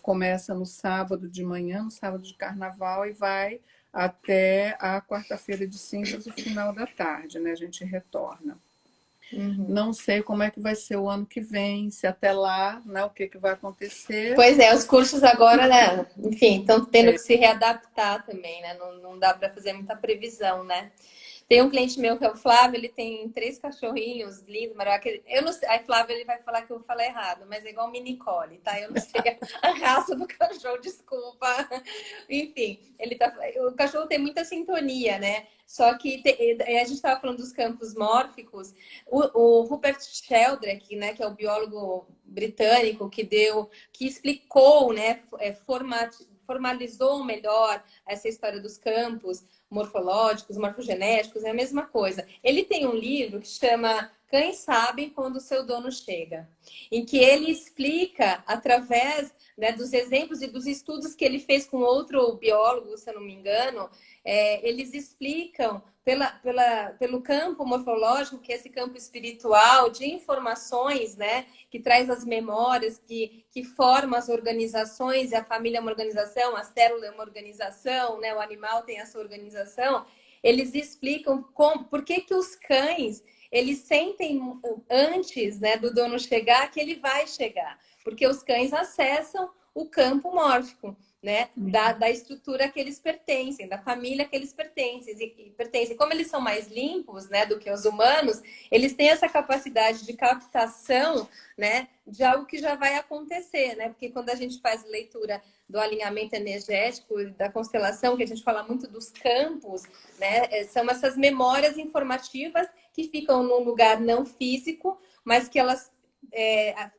Começa no sábado de manhã, no sábado de carnaval, e vai até a quarta-feira de cinzas, o final da tarde, né? A gente retorna. Não sei como é que vai ser o ano que vem, se até lá, né, o que vai acontecer. Pois é, os cursos agora, né? Enfim, estão tendo que se readaptar também, né? Não dá para fazer muita previsão, né? Tem um cliente meu que é o Flávio, ele tem 3 cachorrinhos lindos, maravilhosos. Eu não sei, aí Flávio ele vai falar que eu falei errado, mas é igual o mini collie, tá? Eu não sei a raça do cachorro, desculpa. Enfim, o cachorro tem muita sintonia, né? Só que a gente estava falando dos campos mórficos. O Rupert Sheldrake, né, que é o biólogo britânico que explicou, né, formalizou melhor essa história dos campos morfológicos, morfogenéticos, é a mesma coisa. Ele tem um livro que chama Cães Sabem Quando o Seu Dono Chega, em que ele explica, através, né, dos exemplos e dos estudos que ele fez com outro biólogo, se eu não me engano, eles explicam pelo campo morfológico, que é esse campo espiritual de informações, né, que traz as memórias, que forma as organizações, e a família é uma organização, a célula é uma organização, né, o animal tem a sua organização. Eles explicam por que os cães eles sentem antes, né, do dono chegar que ele vai chegar, porque os cães acessam o campo mórfico, né, da estrutura que eles pertencem, da família que eles pertencem. Como eles são mais limpos, né, do que os humanos, eles têm essa capacidade de captação, né, de algo que já vai acontecer, né? Porque quando a gente faz leitura do alinhamento energético, da constelação, que a gente fala muito dos campos, né, são essas memórias informativas que ficam num lugar não físico, mas que elas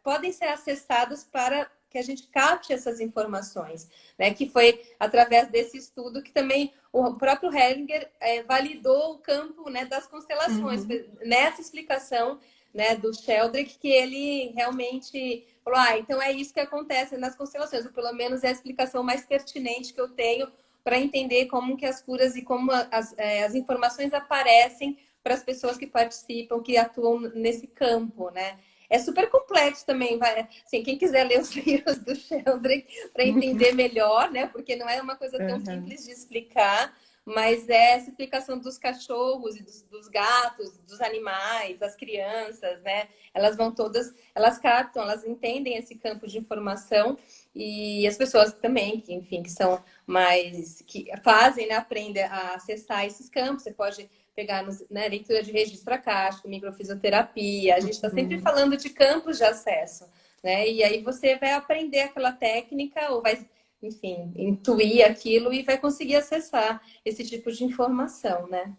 podem ser acessadas para que a gente capte essas informações, né? Que foi através desse estudo que também o próprio Hellinger validou o campo, né, das constelações, nessa explicação, né, do Sheldrake, que ele realmente falou, então é isso que acontece nas constelações, ou pelo menos é a explicação mais pertinente que eu tenho para entender como que as curas e como as informações aparecem para as pessoas que participam, que atuam nesse campo, né? É super complexo também, assim, quem quiser ler os livros do Sheldrake para entender melhor, né? Porque não é uma coisa tão simples de explicar, mas é essa explicação dos cachorros e dos gatos, dos animais, das crianças, né? Elas vão todas, elas captam, elas entendem esse campo de informação e as pessoas também, que, enfim, que são mais, que fazem, né? Aprendem a acessar esses campos. Você pode pegar né, leitura de registro acástico, microfisioterapia. A gente está sempre falando de campos de acesso, né? E aí você vai aprender aquela técnica ou vai, enfim, intuir aquilo e vai conseguir acessar esse tipo de informação, né?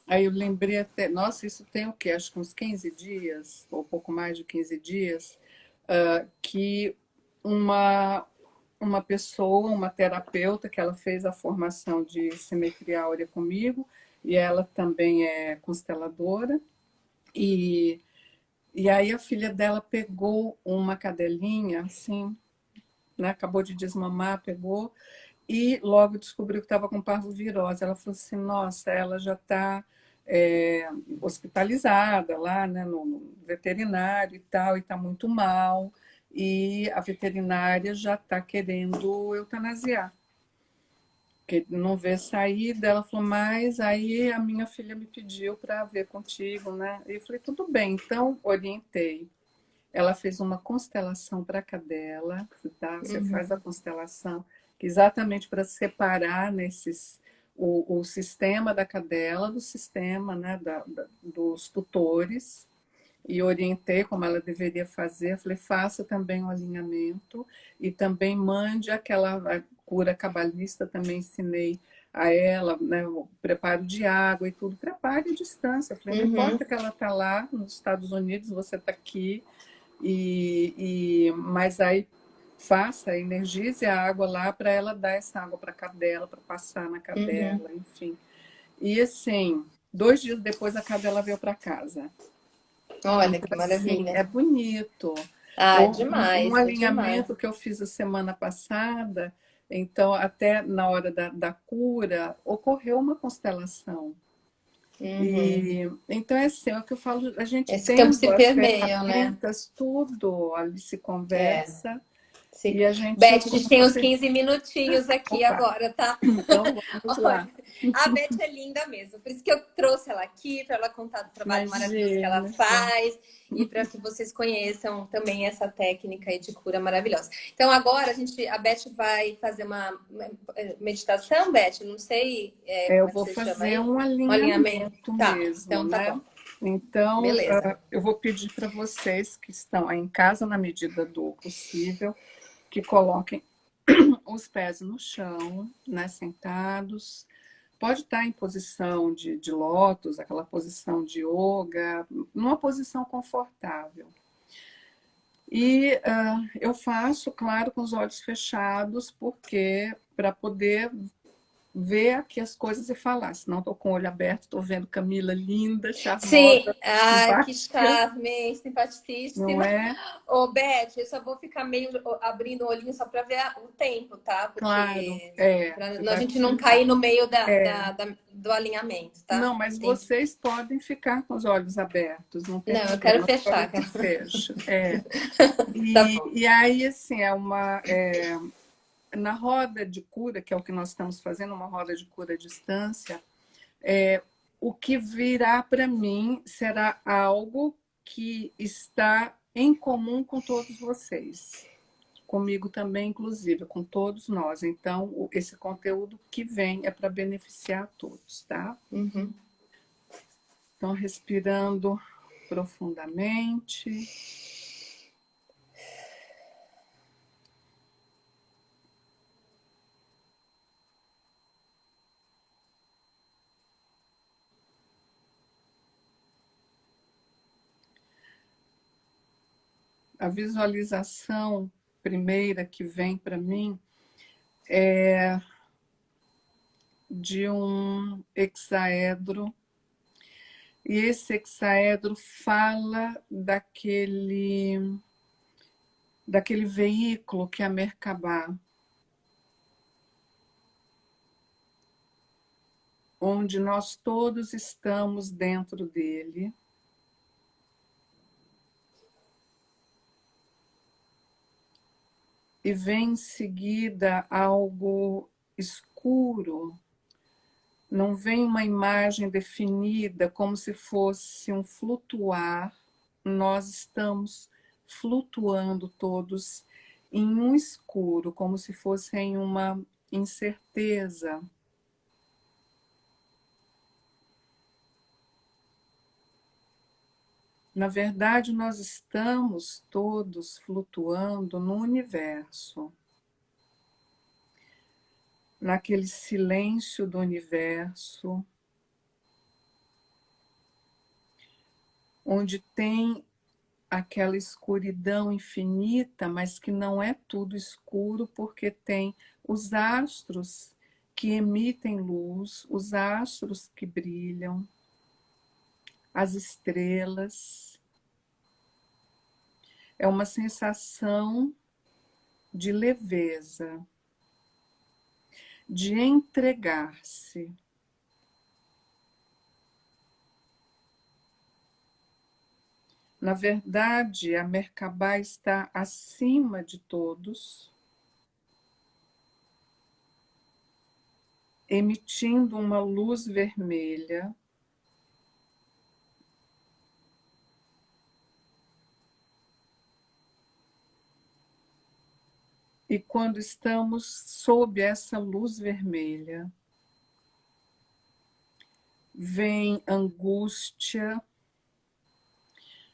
Aí eu lembrei até, nossa, isso tem o quê? Acho que uns 15 dias, ou pouco mais de 15 dias, que uma pessoa, uma terapeuta, que ela fez a formação de simetria áurea comigo, e ela também é consteladora, e aí a filha dela pegou uma cadelinha, assim, né, acabou de desmamar, pegou, e logo descobriu que estava com parvovirose. Ela falou assim, nossa, ela já está hospitalizada lá, né, no veterinário e tal, e está muito mal, e a veterinária já está querendo eutanasiar, porque não vê saída. Ela falou, mas aí a minha filha me pediu para ver contigo, né? E eu falei, tudo bem, então orientei. Ela fez uma constelação para a cadela, tá? Você faz a constelação exatamente para separar o sistema da cadela do sistema, né, dos tutores, e orientei como ela deveria fazer. Falei, faça também o alinhamento e também mande aquela cura cabalista, também ensinei a ela, né, o preparo de água e tudo. Prepare à distância. Falei, não importa que ela está lá nos Estados Unidos, você está aqui, mas aí faça, energize a água lá para ela dar essa água para a cadela, para passar na Uhum. cadela, enfim. E assim, 2 dias depois a cadela veio para casa. Olha Então, que assim, maravilha. é bonito. Ah, Ou um demais, é demais. alinhamento que eu fiz a semana passada, então, até na hora da cura, ocorreu uma constelação. Uhum. E então é assim, é o que eu falo, a gente Esse campo se tendo as permeiam, né? ferramentas, tudo ali se É, conversa sim. e a gente, Beth, a como gente tem uns você. 15 minutinhos aqui Opa, agora, tá? então vamos Olha, lá. a Beth é linda mesmo. Por isso que eu trouxe ela aqui, para ela contar do trabalho maravilhoso que ela Imagina. faz e para que vocês conheçam também essa técnica aí de cura maravilhosa. Então, agora a Beth vai fazer uma meditação, Beth? Não sei, Eu como é que vou você chama fazer aí? um Um alinhamento. alinhamento Tá, mesmo, então tá né? bom. Então, Beleza. eu vou pedir para vocês que estão aí em casa, na medida do possível, que coloquem os pés no chão, né, sentados. Pode estar em posição de lótus, aquela posição de yoga, numa posição confortável. E eu faço, claro, com os olhos fechados, porque para poder ver aqui as coisas e falar. Senão estou com o olho aberto, estou vendo Camila linda, Sim, charmosa, ai, que simpática, charme, não simpaticíssima. é? Ô, Beth, eu só vou ficar meio abrindo o olhinho só para ver o tempo, tá? Claro, Porque você a vai gente não precisar. cair no meio É, do alinhamento, tá? não, mas Tem... vocês podem ficar com os olhos abertos, não tem Não, eu quero problema, só fechar, eu que cara. fecho. Tá bom. E aí, assim, na roda de cura, que é o que nós estamos fazendo, uma roda de cura à distância, o que virá para mim será algo que está em comum com todos vocês. Comigo também, inclusive, com todos nós. Então, esse conteúdo que vem é para beneficiar a todos, tá? Uhum. Então, respirando profundamente. A visualização primeira que vem para mim é de um hexaedro. E esse hexaedro fala daquele veículo que é a Merkabah, onde nós todos estamos dentro dele. E vem em seguida algo escuro, não vem uma imagem definida, como se fosse um flutuar. Nós estamos flutuando todos em um escuro, como se fosse em uma incerteza. Na verdade, nós estamos todos flutuando no universo, naquele silêncio do universo, onde tem aquela escuridão infinita, mas que não é tudo escuro, porque tem os astros que emitem luz, os astros que brilham, as estrelas. É uma sensação de leveza, de entregar-se. Na verdade, a Merkabah está acima de todos, emitindo uma luz vermelha. E quando estamos sob essa luz vermelha, vem angústia,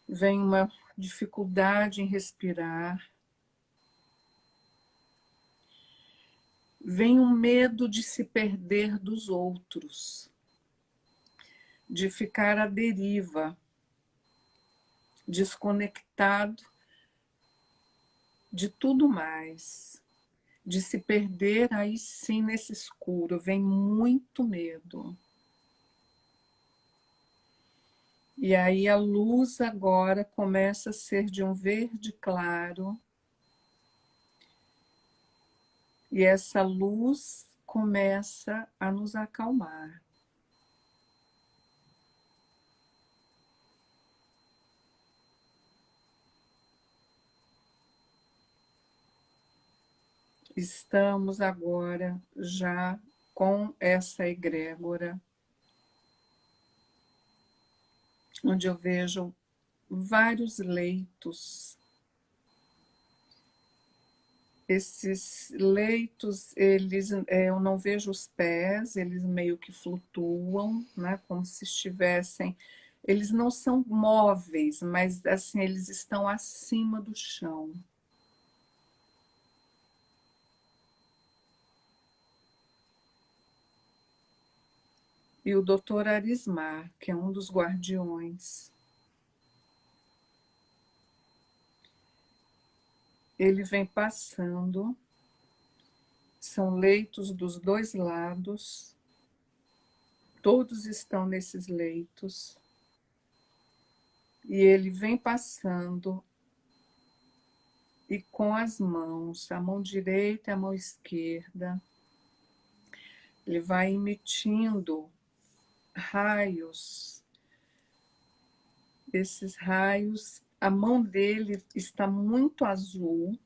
vem uma dificuldade em respirar, vem um medo de se perder dos outros, de ficar à deriva, desconectado de tudo mais, de se perder aí sim nesse escuro, vem muito medo. E aí a luz agora começa a ser de um verde claro, e essa luz começa a nos acalmar. Estamos agora já com essa egrégora, onde eu vejo vários leitos. Esses leitos, eu não vejo os pés, eles meio que flutuam, né, como se estivessem. Eles não são móveis, mas assim eles estão acima do chão. E o doutor Arismar, que é um dos guardiões, ele vem passando. São leitos dos dois lados, todos estão nesses leitos, e ele vem passando, e com as mãos, a mão direita e a mão esquerda, ele vai emitindo raios. Esses raios, a mão dele está muito azul,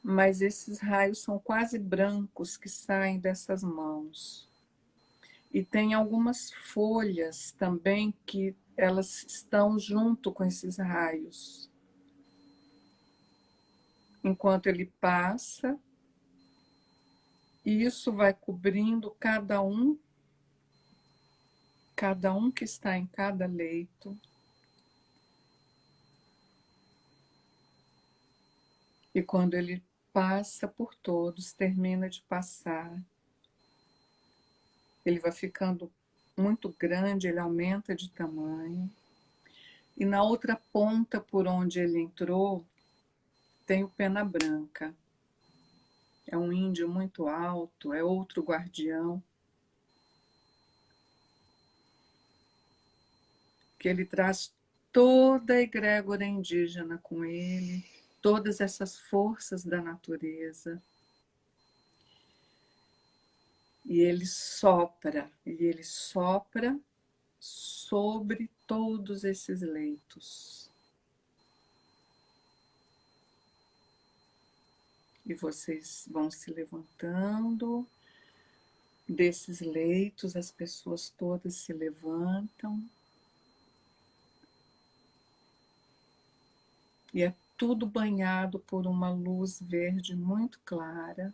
mas esses raios são quase brancos que saem dessas mãos. E tem algumas folhas também que elas estão junto com esses raios. Enquanto ele passa, e isso vai cobrindo cada um que está em cada leito. E quando ele passa por todos, termina de passar, ele vai ficando muito grande, ele aumenta de tamanho. E na outra ponta por onde ele entrou, tem o Pena Branca. É um índio muito alto, é outro guardião, que ele traz toda a egrégora indígena com ele, todas essas forças da natureza. E ele sopra sobre todos esses leitos. E vocês vão se levantando desses leitos, as pessoas todas se levantam. E é tudo banhado por uma luz verde muito clara.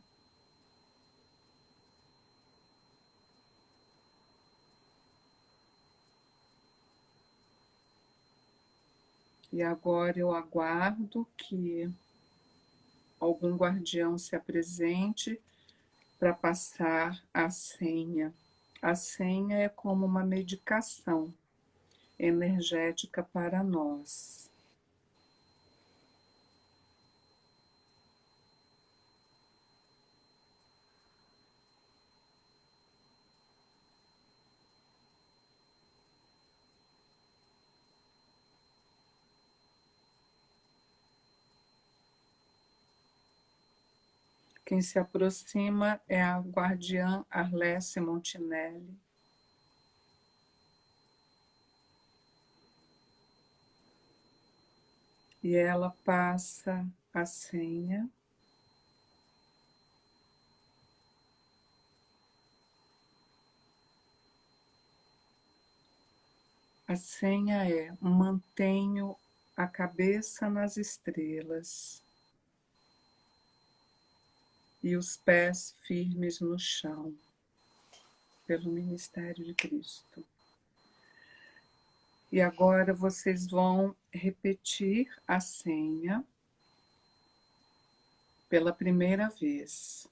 E agora eu aguardo que algum guardião se apresente para passar a senha. A senha é como uma medicação energética para nós. Quem se aproxima é a guardiã Arlesse Montinelli. E ela passa a senha. A senha é: mantenho a cabeça nas estrelas e os pés firmes no chão, pelo ministério de Cristo. E agora vocês vão repetir a senha pela primeira vez.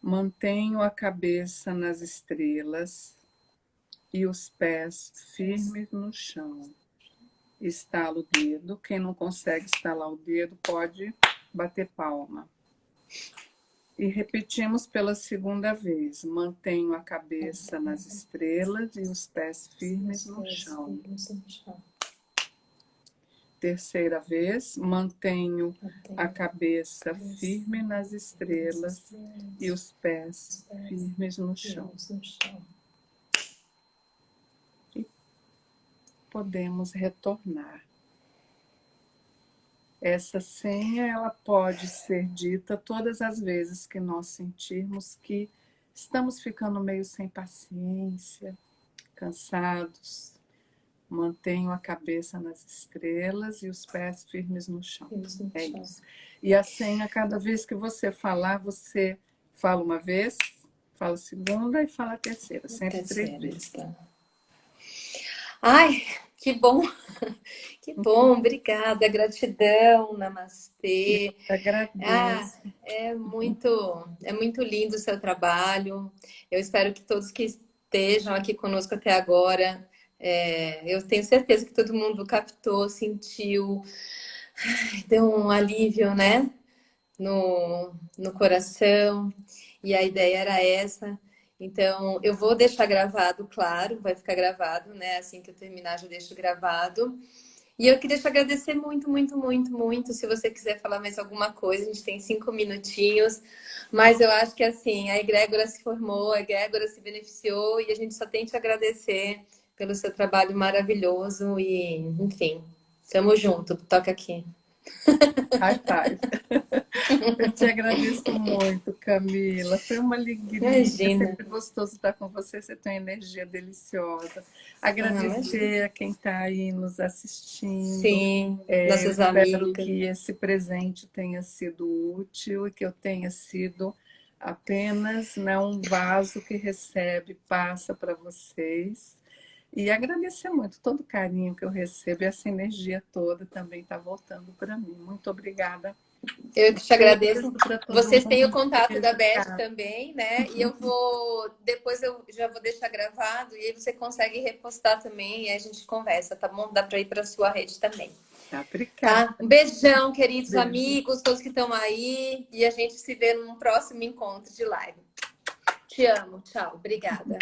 Mantenho a cabeça nas estrelas e os pés firmes no chão. estala o dedo. Quem não consegue estalar o dedo pode bater palma. E repetimos pela segunda vez. Mantenho a cabeça nas estrelas e os pés firmes no chão. Terceira vez, mantenho a cabeça firme nas estrelas e os pés firmes no chão. E podemos retornar. Essa senha, ela pode ser dita todas as vezes que nós sentirmos que estamos ficando meio sem paciência, cansados. Mantenho a cabeça nas estrelas e os pés firmes no chão. É isso. E a senha, cada vez que você falar, você fala uma vez, fala a segunda e fala a terceira. Sempre 3 vezes. Tá. Ai, que bom! Que bom, obrigada, gratidão, namastê. Eu agradeço. É muito lindo o seu trabalho. Eu espero que todos que estejam aqui conosco até agora, eu tenho certeza que todo mundo captou, sentiu, deu um alívio, né? No coração. E a ideia era essa. Então, eu vou deixar gravado, claro, vai ficar gravado, né? Assim que eu terminar, já deixo gravado. E eu queria te agradecer muito, muito, muito, muito. Se você quiser falar mais alguma coisa, a gente tem 5 minutinhos. Mas eu acho que assim, a egrégora se formou, a egrégora se beneficiou e a gente só tem que te agradecer pelo seu trabalho maravilhoso. E, enfim, tamo junto. Toca aqui. High five. Eu te agradeço muito, Camila. Foi uma alegria. Imagina. É sempre gostoso estar com você. Você tem uma energia deliciosa. Agradecer a quem está aí nos assistindo. Sim, nossos Eu espero amigos. que esse presente tenha sido útil e que eu tenha sido apenas, né, um vaso que recebe, passa para vocês. E agradecer muito todo o carinho que eu recebo e essa energia toda também está voltando para mim. Muito obrigada. Eu que te agradeço. Vocês têm o mundo. contato da Beth também, né? E depois eu já vou deixar gravado e aí você consegue repostar também e aí a gente conversa, tá bom? Dá para ir para sua rede também. Tá, obrigada. Tá? Um beijão, queridos Beijo. amigos, todos que estão aí. E a gente se vê num próximo encontro de live. Te amo, tchau. Obrigada.